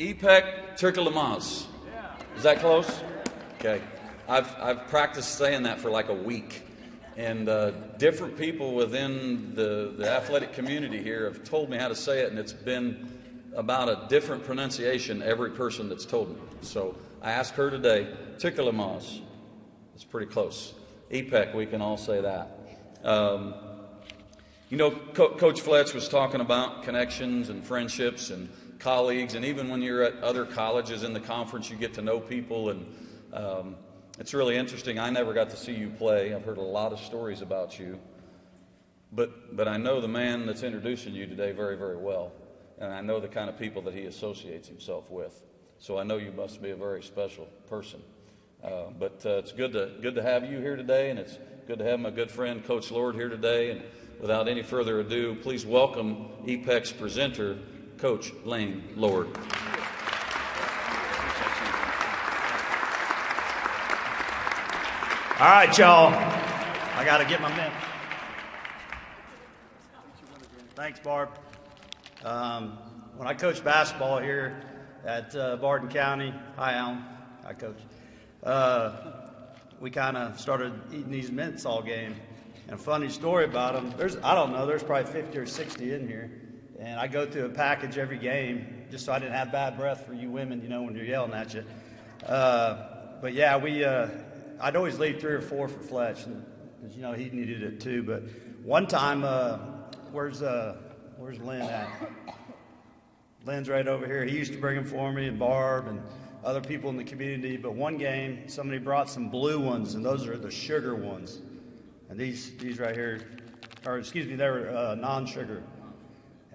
Ipek Turkyilmaz. Is that close? Okay. I've practiced saying that for like a week. And different people within the athletic community here have told me how to say it, and it's been about a different pronunciation every person that's told me. So I asked her today, Turkyilmaz. It's pretty close. Ipek, we can all say that. Coach Fletch was talking about connections and friendships and colleagues, and even when you're at other colleges in the conference, you get to know people, and it's really interesting. I never got to see you play. I've heard a lot of stories about you, but I know the man that's introducing you today very, very well, and I know the kind of people that he associates himself with. So I know you must be a very special person. But it's good to have you here today, and it's good to have my good friend Coach Lord here today. And without any further ado, please welcome Ipek's presenter, Coach Lane Lord. All right, y'all. I got to get my mint. Thanks, Barb. When I coached basketball here at Barton County, hi, Alan. Hi, Coach. We kind of started eating these mints all game. And a funny story about them, there's probably 50 or 60 in here. And I go through a package every game just so I didn't have bad breath for you women, when you're yelling at you. But yeah, I'd always leave 3 or 4 for Fletch, because, he needed it too. But one time, where's Lynn at? Lynn's right over here. He used to bring them for me, and Barb and other people in the community. But one game, somebody brought some blue ones, and those are the sugar ones. And these right here, they were non-sugar.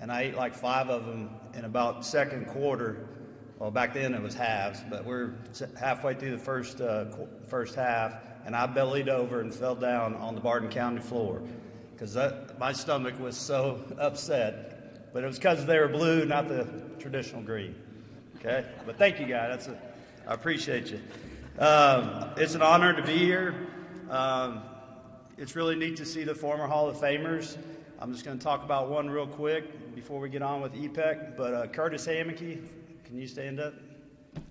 And I ate like 5 of them in about second quarter. Well, back then it was halves, but we're halfway through the first half, and I bellied over and fell down on the Barton County floor because my stomach was so upset. But it was because they were blue, not the traditional green. Okay? But thank you, guys. I appreciate you. It's an honor to be here. It's really neat to see the former Hall of Famers. I'm just going to talk about one real quick before we get on with Ipek. But Curtis Hammocky, can you stand up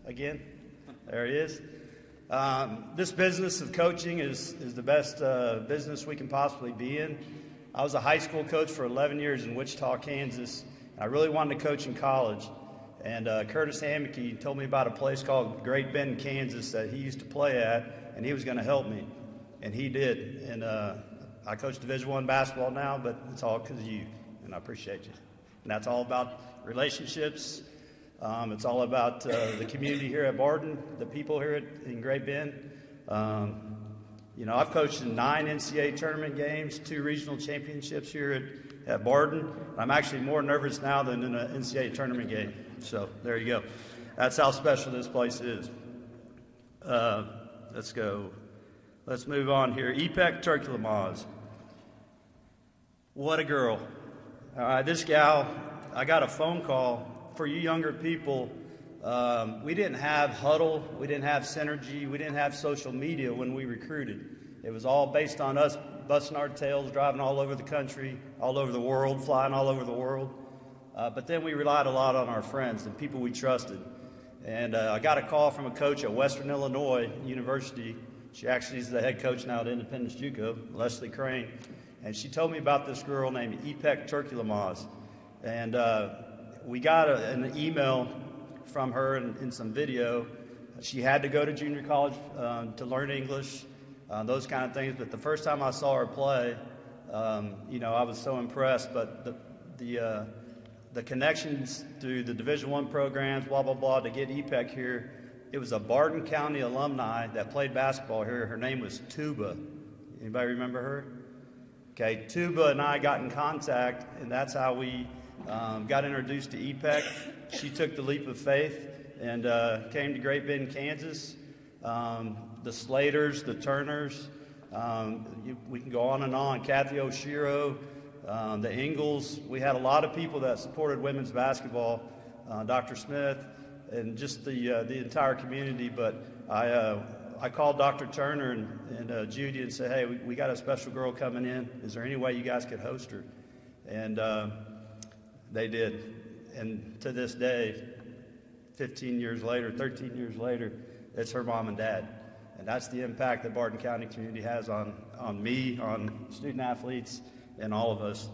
again? There he is. This business of coaching is the best business we can possibly be in. I was a high school coach for 11 years in Wichita, Kansas. I really wanted to coach in college. And Curtis Hammocky told me about a place called Great Bend, Kansas that he used to play at, and he was going to help me. And he did. And I coach Division I basketball now, but it's all because of you, and I appreciate you. And that's all about relationships. It's all about the community here at Barton, the people here in Great Bend. I've coached in 9 NCAA tournament games, 2 regional championships here at Barton. I'm actually more nervous now than in an NCAA tournament game. So there you go. That's how special this place is. Let's go. Let's move on here. Ipek Turkyilmaz. What a girl. All right, this gal, I got a phone call. For you younger people, we didn't have Huddle, we didn't have Synergy, we didn't have social media when we recruited. It was all based on us busting our tails, driving all over the country, all over the world, flying all over the world. But then we relied a lot on our friends and people we trusted. And I got a call from a coach at Western Illinois University. She actually is the head coach now at Independence JUCO, Leslie Crane. And she told me about this girl named Ipek Turkyilmaz. And we got an email from her and some video. She had to go to junior college to learn English, those kind of things. But the first time I saw her play, I was so impressed. But the connections through the Division I programs, blah, blah, blah, to get Ipek here, it was a Barton County alumni that played basketball here. Her name was Tuba. Anybody remember her? Okay, Tuba and I got in contact, and that's how we got introduced to Ipek. She took the leap of faith and came to Great Bend, Kansas. The Slaters, the Turners, we can go on and on. Kathy Oshiro, the Ingalls. We had a lot of people that supported women's basketball. Dr. Smith and just the entire community. But I called Dr. Turner and Judy and said, hey, we got a special girl coming in. Is there any way you guys could host her? And they did. And to this day, 15 years later, 13 years later, it's her mom and dad. And that's the impact that Barton County community has on me, on student athletes, and all of us.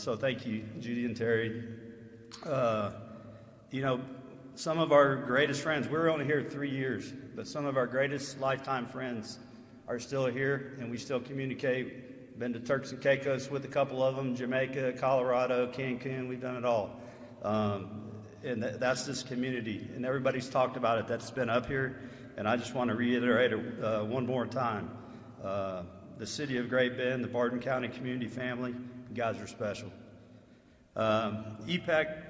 So thank you, Judy and Terry. Some of our greatest friends, we're only here 3 years, but some of our greatest lifetime friends are still here, and we still communicate. Been to Turks and Caicos with a couple of them, Jamaica, Colorado, Cancun, we've done it all. And that's this community, and everybody's talked about it that's been up here, and I just want to reiterate it one more time. The city of Great Bend, the Barton County community family, you guys are special. Ipek,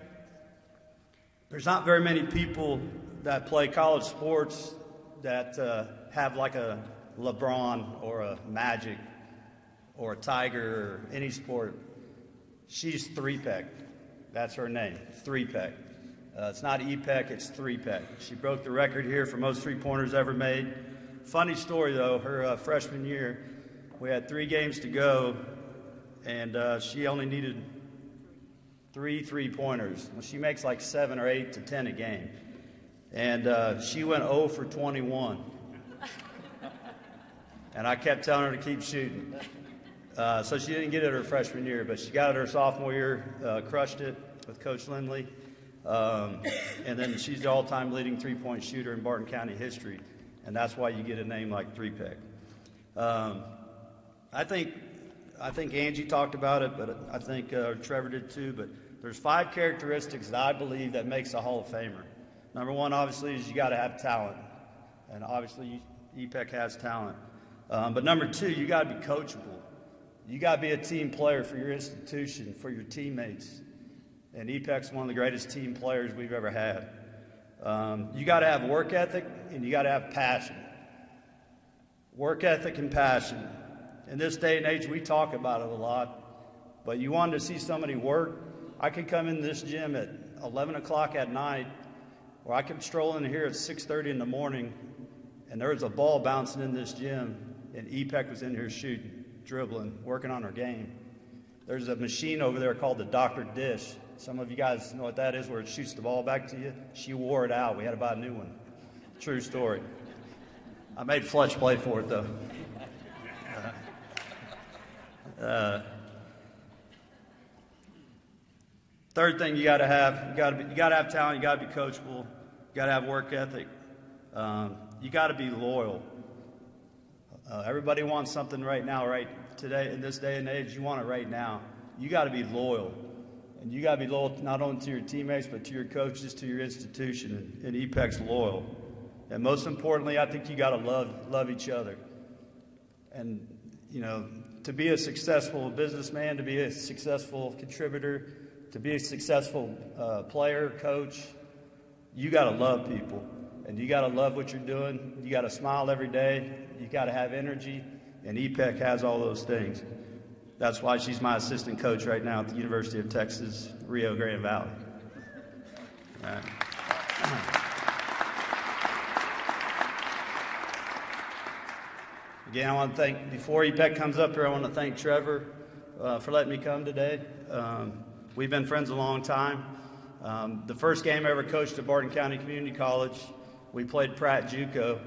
there's not very many people that play college sports that have like a LeBron or a Magic or a Tiger or any sport. She's 3-Pek. That's her name, 3-Pek. It's not Ipek, it's 3-Pek. She broke the record here for most three-pointers ever made. Funny story, though, her freshman year, we had 3 games to go, and she only needed 3 3-pointers. Well, she makes like 7 or 8 to 10 a game. And she went 0 for 21. And I kept telling her to keep shooting. So she didn't get it her freshman year, but she got it her sophomore year, crushed it with Coach Lindley. And then she's the all-time leading three-point shooter in Barton County history. And that's why you get a name like 3-Pek. I think Angie talked about it, but I think Trevor did too. But there's 5 characteristics that I believe that makes a Hall of Famer. Number 1, obviously, is you got to have talent. And obviously, Ipek has talent. But number 2, you got to be coachable. You got to be a team player for your institution, for your teammates. And Ipek's one of the greatest team players we've ever had. You got to have work ethic, and you got to have passion. Work ethic and passion. In this day and age, we talk about it a lot. But you wanted to see somebody work, I could come in this gym at 11 o'clock at night, or I could stroll in here at 6:30 in the morning, and there was a ball bouncing in this gym, and Ipek was in here shooting, dribbling, working on her game. There's a machine over there called the Dr. Dish. Some of you guys know what that is, where it shoots the ball back to you. She wore it out. We had to buy a new one. True story. I made Fletch play for it, though. Third thing you got to have, you got to have talent. You got to be coachable. You got to have work ethic. You got to be loyal. Everybody wants something right now, right today in this day and age. You want it right now. You got to be loyal, and you got to be loyal not only to your teammates but to your coaches, to your institution. And Ipek's loyal. And most importantly, I think you got to love each other. And to be a successful businessman, to be a successful contributor, to be a successful player, coach, you got to love people. And you got to love what you're doing. You got to smile every day. You got to have energy. And Ipek has all those things. That's why she's my assistant coach right now at the University of Texas, Rio Grande Valley. All right. Again, I want to thank, before Ipek comes up here, I want to thank Trevor for letting me come today. We've been friends a long time. The first game I ever coached at Barton County Community College, we played Pratt JUCO.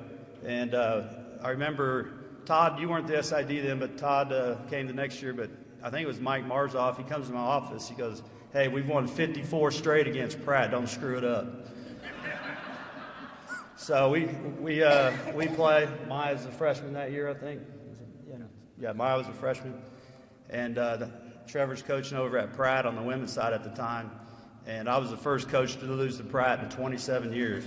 And I remember, Todd, you weren't the SID then, but Todd came the next year, but I think it was Mike Marzoff. He comes to my office. He goes, "Hey, we've won 54 straight against Pratt. Don't screw it up." So we play. Maya's a freshman that year, I think. Yeah, Maya was a freshman. And Trevor's coaching over at Pratt on the women's side at the time. And I was the first coach to lose to Pratt in 27 years.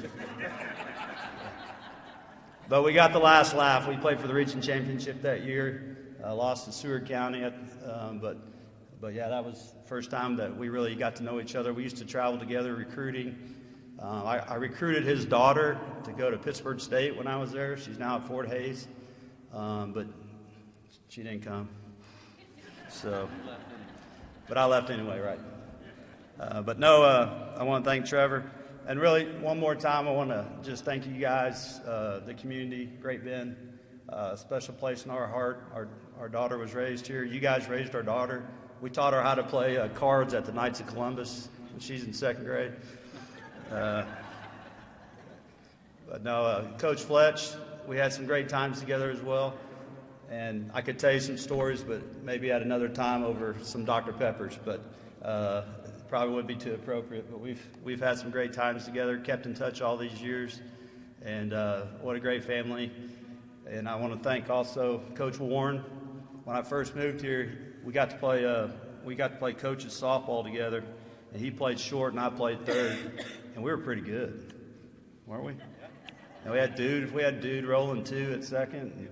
But we got the last laugh. We played for the region championship that year. Lost to Seward County. But yeah, that was the first time that we really got to know each other. We used to travel together recruiting. I recruited his daughter to go to Pittsburgh State when I was there. She's now at Fort Hays. But she didn't come. But I left anyway, right? I want to thank Trevor. And really, one more time, I want to just thank you guys, the community, Great Bend, a special place in our heart. Our daughter was raised here. You guys raised our daughter. We taught her how to play cards at the Knights of Columbus when she's in second grade. But no, Coach Fletch, we had some great times together as well. And I could tell you some stories, but maybe at another time over some Dr. Peppers. But probably wouldn't be too appropriate. But we've had some great times together, kept in touch all these years. And what a great family. And I want to thank also Coach Warren. When I first moved here, we got to play coaches softball together, and he played short and I played third, and we were pretty good, weren't we? And we had dude rolling two at second.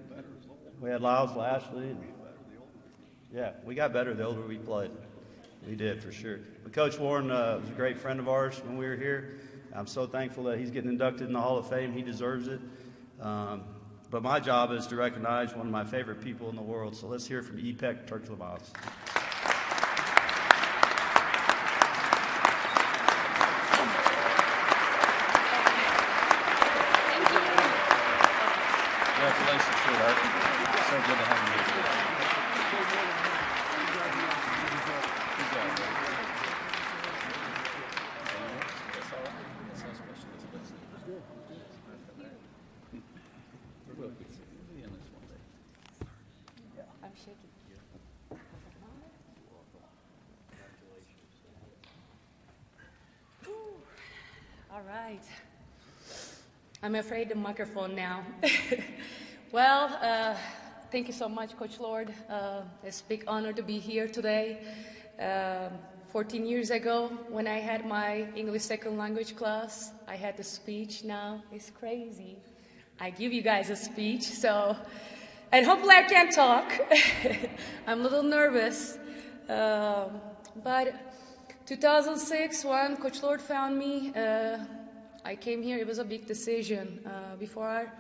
We had Lyles Lashley. Yeah, we got better the older we played. We did, for sure. But Coach Warren was a great friend of ours when we were here. I'm so thankful that he's getting inducted in the Hall of Fame. He deserves it. But my job is to recognize one of my favorite people in the world. So let's hear from Ipek Turkyilmaz. Congratulations, sweetheart. So good to have you here. That's all right. That's how special this place is. We'll be in this one day. I'm shaking. All right. I'm afraid the microphone now. Well, thank you so much, Coach Lord. It's a big honor to be here today. 14 years ago, when I had my English second language class, I had the speech. Now it's crazy. I give you guys a speech, and hopefully I can talk. I'm a little nervous. But 2006, when Coach Lord found me, I came here. It was a big decision. Before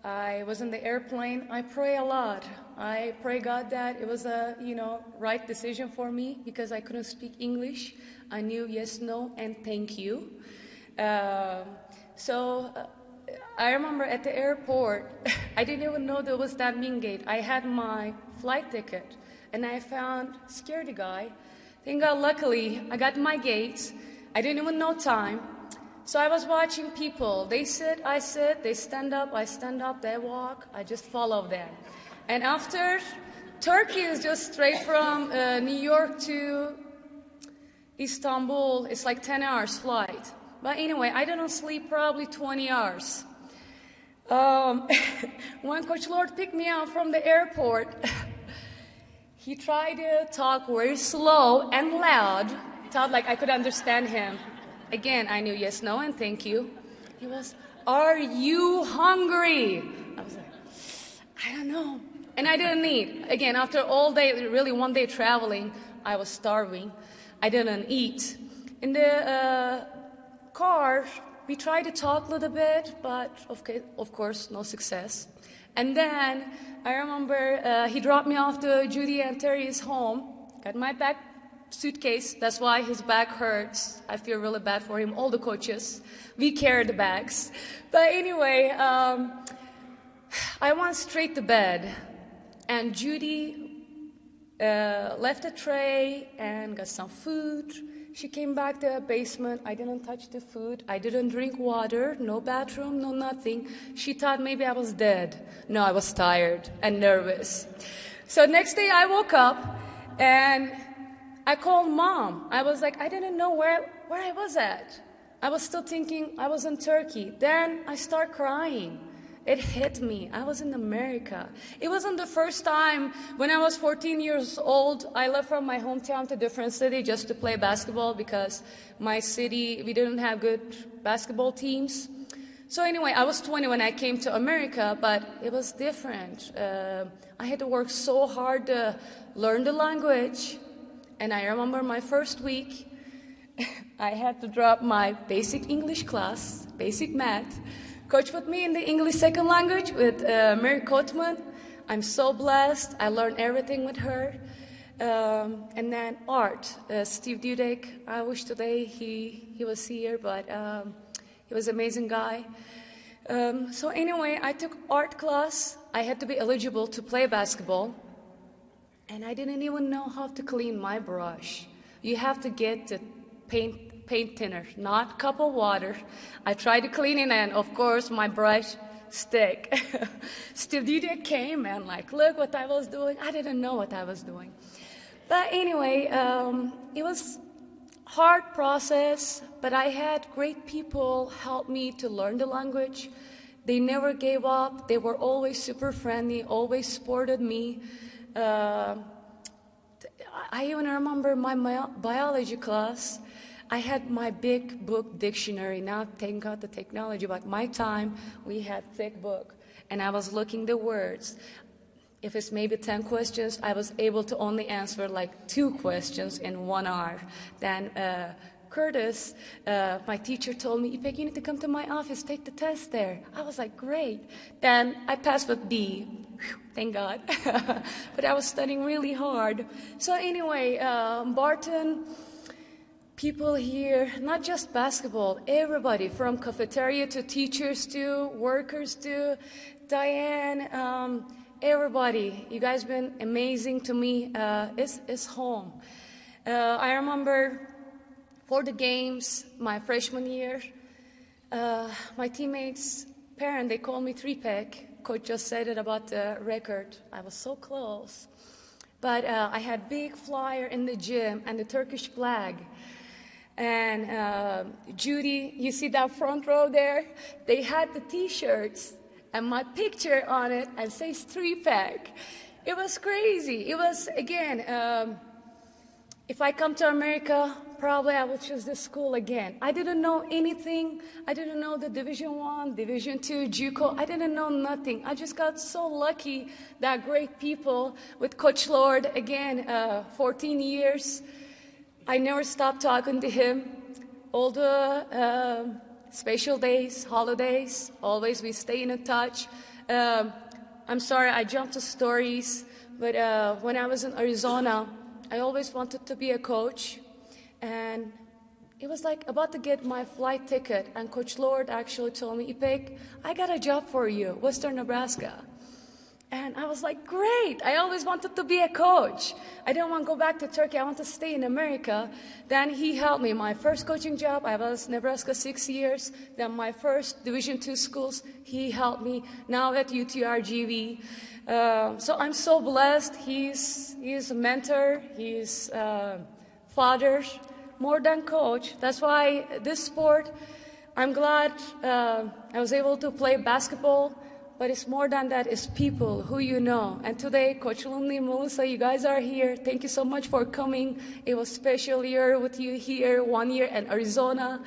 I was in the airplane, I pray a lot. I pray God that it was a right decision for me because I couldn't speak English. I knew yes, no, and thank you. I remember at the airport, I didn't even know there was that mean gate. I had my flight ticket, and I found security guy. Thank God, luckily, I got my gate. I didn't even know time. So I was watching people. They sit, I sit. They stand up, I stand up. They walk, I just follow them. And after, Turkey is just straight from New York to Istanbul. It's like 10 hours flight. But anyway, I didn't sleep probably 20 hours. When Coach Lord picked me up from the airport, he tried to talk very slow and loud, thought like I could understand him. Again, I knew yes, no, and thank you. He was, are you hungry? I was like, I don't know. And I didn't eat. Again, after all day, really one day traveling, I was starving. I didn't eat. In the car, we tried to talk a little bit, but of course, no success. And then I remember he dropped me off to Judy and Terry's home, got my bag, suitcase. That's why his back hurts. I feel really bad for him. All the coaches, we carry the bags. But anyway, I went straight to bed, and Judy left a tray and got some food. She came back to the basement. I didn't touch the food. I didn't drink water, no bathroom, no nothing. She thought maybe I was dead. No, I was tired and nervous. So next day I woke up and I called Mom. I was like, I didn't know where I was at. I was still thinking I was in Turkey. Then I start crying. It hit me. I was in America. It wasn't the first time. When I was 14 years old, I left from my hometown to a different city just to play basketball because my city, we didn't have good basketball teams. So anyway, I was 20 when I came to America, but it was different. I had to work so hard to learn the language. And I remember my first week, I had to drop my basic English class, basic math. Coach put me in the English second language with Mary Coatman. I'm so blessed. I learned everything with her. And then art, Steve Dudek. I wish today he was here, but he was an amazing guy. So anyway, I took art class. I had to be eligible to play basketball. And I didn't even know how to clean my brush. You have to get the paint paint thinner, not cup of water. I tried to clean it, and of course my brush stick. Studio came and like, look what I was doing. I didn't know what I was doing. But anyway, it was hard process, but I had great people help me to learn the language. They never gave up. They were always super friendly, always supported me. I even remember my biology class. I had my big book dictionary. Now, thank God the technology, but my time, we had thick book. And I was looking the words. If it's maybe 10 questions, I was able to only answer like 2 questions in 1 hour. Then Curtis, my teacher told me, Ipek, you need to come to my office, take the test there. I was like, great. Then I passed with B. Whew, thank God. But I was studying really hard. So anyway, Barton, people here, not just basketball, everybody from cafeteria to teachers to workers to Diane, everybody, you guys been amazing to me. It's home. I remember for the games, my freshman year, my teammates' parent, they called me 3-pack. Coach just said it about the record. I was so close. But I had big flyer in the gym and the Turkish flag. And Judy, you see that front row there? They had the T-shirts and my picture on it and says 3-pack. It was crazy. It was, again, if I come to America, probably I will choose this school again. I didn't know anything. I didn't know the Division I, Division II, JUCO. I didn't know nothing. I just got so lucky that great people with Coach Lord, again, 14 years. I never stopped talking to him. All the special days, holidays, always we stay in touch. I'm sorry, I jumped to stories, but when I was in Arizona, I always wanted to be a coach. And it was like about to get my flight ticket, and Coach Lord actually told me, Ipek, I got a job for you, Western Nebraska. And I was like, great, I always wanted to be a coach. I didn't want to go back to Turkey, I want to stay in America. Then he helped me. My first coaching job, I was Nebraska 6 years. Then my first Division II schools, he helped me. Now at UTRGV. So I'm so blessed. He's a mentor, he's father, more than coach. That's why this sport, I'm glad I was able to play basketball. But it's more than that, it's people who you know. And today, Coach Lumley, Melissa, you guys are here. Thank you so much for coming. It was a special year with you here, 1 year in Arizona.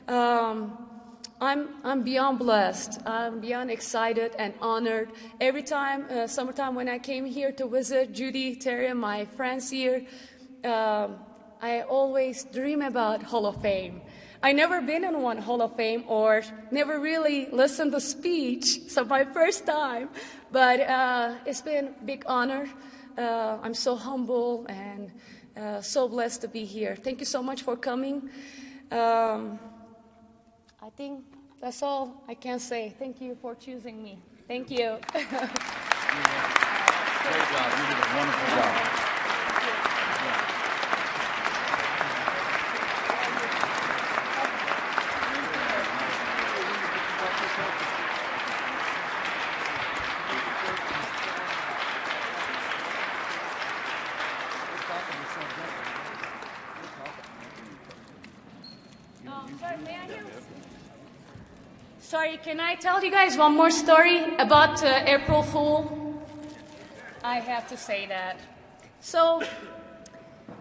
I'm beyond blessed. I'm beyond excited and honored. Every time, summertime when I came here to visit Judy, Terry, my friends here, I always dream about Hall of Fame. I never been in one Hall of Fame or never really listened to speech, so my first time. But it's been a big honor. I'm so humble and so blessed to be here. Thank you so much for coming. I think that's all I can say. Thank you for choosing me. Thank you. Great job. You did a wonderful job. Sorry, can I tell you guys one more story about April Fool? I have to say that. So,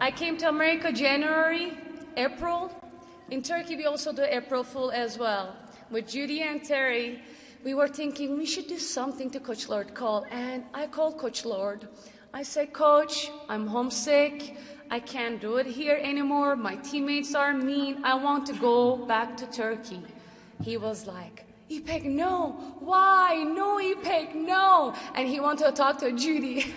I came to America January, April. In Turkey, we also do April Fool as well. With Judy and Terry, we were thinking we should do something to Coach Lord call. And I called Coach Lord. I said, Coach, I'm homesick. I can't do it here anymore. My teammates are mean. I want to go back to Turkey. He was like, Ipek, no. Why? No, Ipek, no. And he wanted to talk to Judy.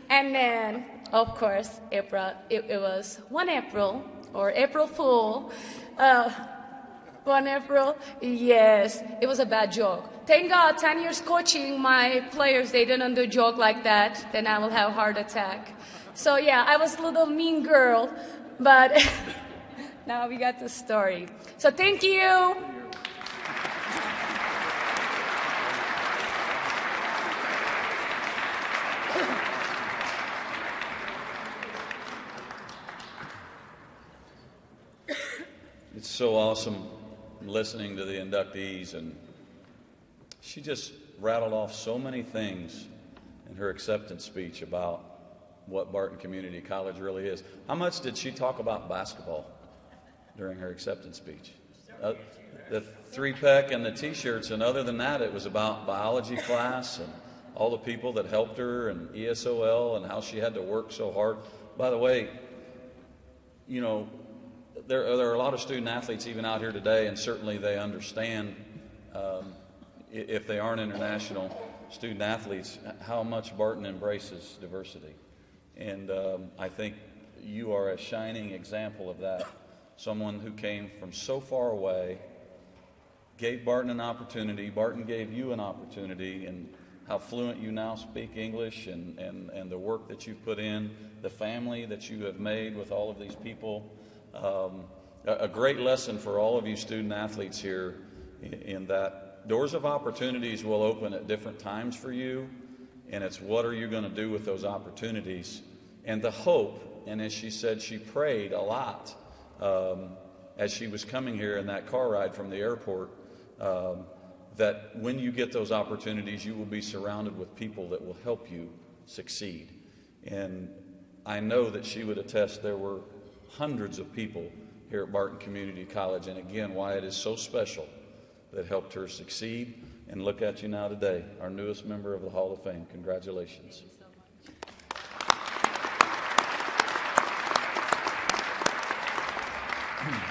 And then, of course, it was 1 April, or April Fool. 1 April, yes, it was a bad joke. Thank God, 10 years coaching, my players, they didn't do joke like that. Then I will have a heart attack. So yeah, I was a little mean girl, but Now we got the story. So thank you. It's so awesome listening to the inductees, and she just rattled off so many things in her acceptance speech about what Barton Community College really is. How much did she talk about basketball during her acceptance speech? The three-peck and the T-shirts, and other than that, it was about biology class and all the people that helped her and ESOL and how she had to work so hard. By the way, you know, there are a lot of student athletes even out here today, and certainly they understand, if they aren't international student athletes, how much Barton embraces diversity. And I think you are a shining example of that. Someone who came from so far away, gave Barton an opportunity, Barton gave you an opportunity, and how fluent you now speak English, and the work that you've put in, the family that you have made with all of these people. A great lesson for all of you student athletes here, in that doors of opportunities will open at different times for you, and it's what are you going to do with those opportunities. And the hope, and as she said, she prayed a lot as she was coming here in that car ride from the airport, that when you get those opportunities, you will be surrounded with people that will help you succeed. And I know that she would attest there were hundreds of people here at Barton Community College, and again, why it is so special, that helped her succeed. And look at you now today, our newest member of the Hall of Fame. Congratulations. Thank you so much.